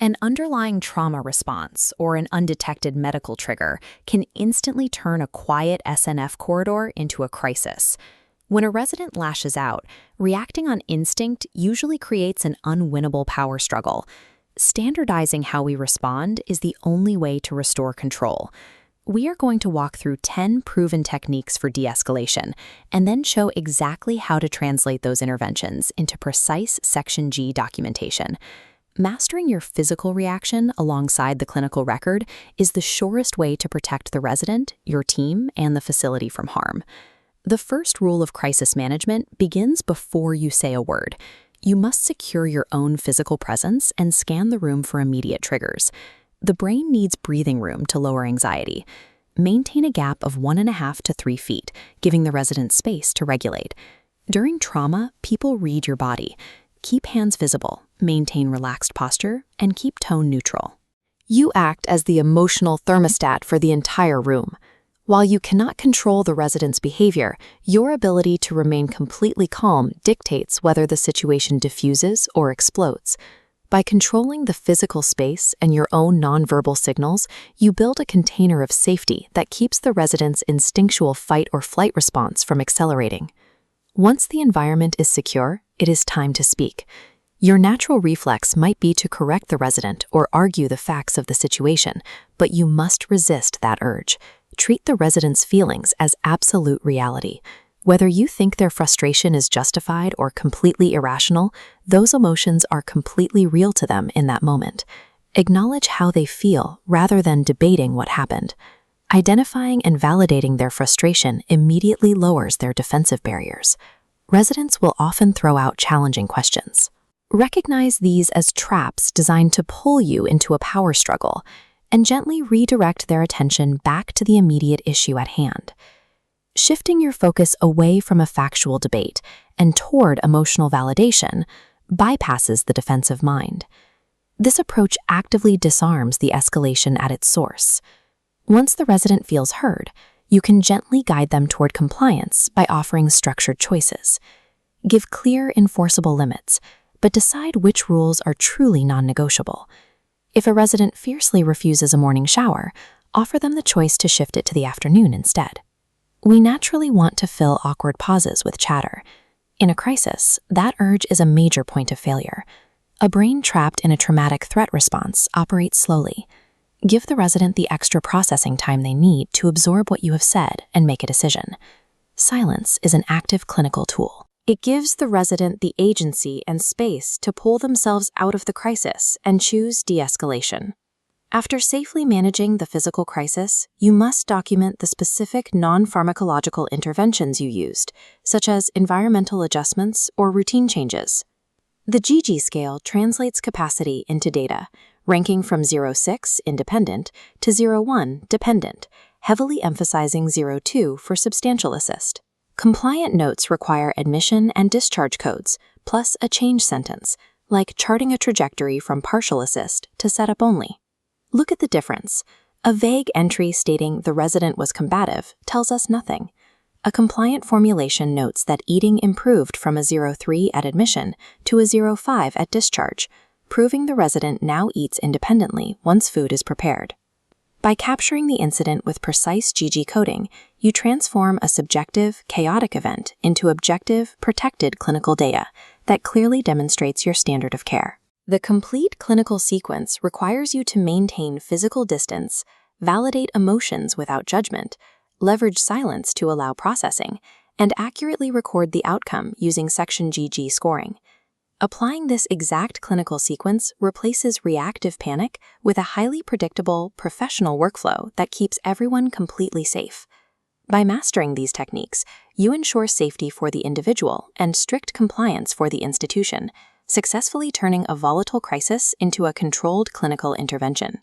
An underlying trauma response or an undetected medical trigger can instantly turn a quiet SNF corridor into a crisis. When a resident lashes out, reacting on instinct usually creates an unwinnable power struggle. Standardizing how we respond is the only way to restore control. We are going to walk through 10 proven techniques for de-escalation and then show exactly how to translate those interventions into precise Section G documentation. Mastering your physical reaction alongside the clinical record is the surest way to protect the resident, your team, and the facility from harm. The first rule of crisis management begins before you say a word. You must secure your own physical presence and scan the room for immediate triggers. The brain needs breathing room to lower anxiety. Maintain a gap of 1.5 to 3 feet, giving the resident space to regulate. During trauma, people read your body. Keep hands visible, maintain relaxed posture, and keep tone neutral. You act as the emotional thermostat for the entire room. While you cannot control the resident's behavior, your ability to remain completely calm dictates whether the situation diffuses or explodes. By controlling the physical space and your own nonverbal signals, you build a container of safety that keeps the resident's instinctual fight or flight response from accelerating. Once the environment is secure, it is time to speak. Your natural reflex might be to correct the resident or argue the facts of the situation, but you must resist that urge. Treat the resident's feelings as absolute reality. Whether you think their frustration is justified or completely irrational, those emotions are completely real to them in that moment. Acknowledge how they feel rather than debating what happened. Identifying and validating their frustration immediately lowers their defensive barriers. Residents will often throw out challenging questions. Recognize these as traps designed to pull you into a power struggle, and gently redirect their attention back to the immediate issue at hand. Shifting your focus away from a factual debate and toward emotional validation bypasses the defensive mind. This approach actively disarms the escalation at its source. Once the resident feels heard, you can gently guide them toward compliance by offering structured choices. Give clear, enforceable limits, but decide which rules are truly non-negotiable. If a resident fiercely refuses a morning shower, offer them the choice to shift it to the afternoon instead. We naturally want to fill awkward pauses with chatter. In a crisis, that urge is a major point of failure. A brain trapped in a traumatic threat response operates slowly. Give the resident the extra processing time they need to absorb what you have said and make a decision. Silence is an active clinical tool. It gives the resident the agency and space to pull themselves out of the crisis and choose de-escalation. After safely managing the physical crisis, you must document the specific non-pharmacological interventions you used, such as environmental adjustments or routine changes. The GG scale translates capacity into data, ranking from 0.6 independent to 0.1 dependent, heavily emphasizing 0.2 for substantial assist. Compliant notes require admission and discharge codes, plus a change sentence, like charting a trajectory from partial assist to setup only. Look at the difference. A vague entry stating the resident was combative tells us nothing. A compliant formulation notes that eating improved from a 0.3 at admission to a 0.5 at discharge, proving the resident now eats independently once food is prepared. By capturing the incident with precise GG coding, you transform a subjective, chaotic event into objective, protected clinical data that clearly demonstrates your standard of care. The complete clinical sequence requires you to maintain physical distance, validate emotions without judgment, leverage silence to allow processing, and accurately record the outcome using Section GG scoring. Applying this exact clinical sequence replaces reactive panic with a highly predictable, professional workflow that keeps everyone completely safe. By mastering these techniques, you ensure safety for the individual and strict compliance for the institution, successfully turning a volatile crisis into a controlled clinical intervention.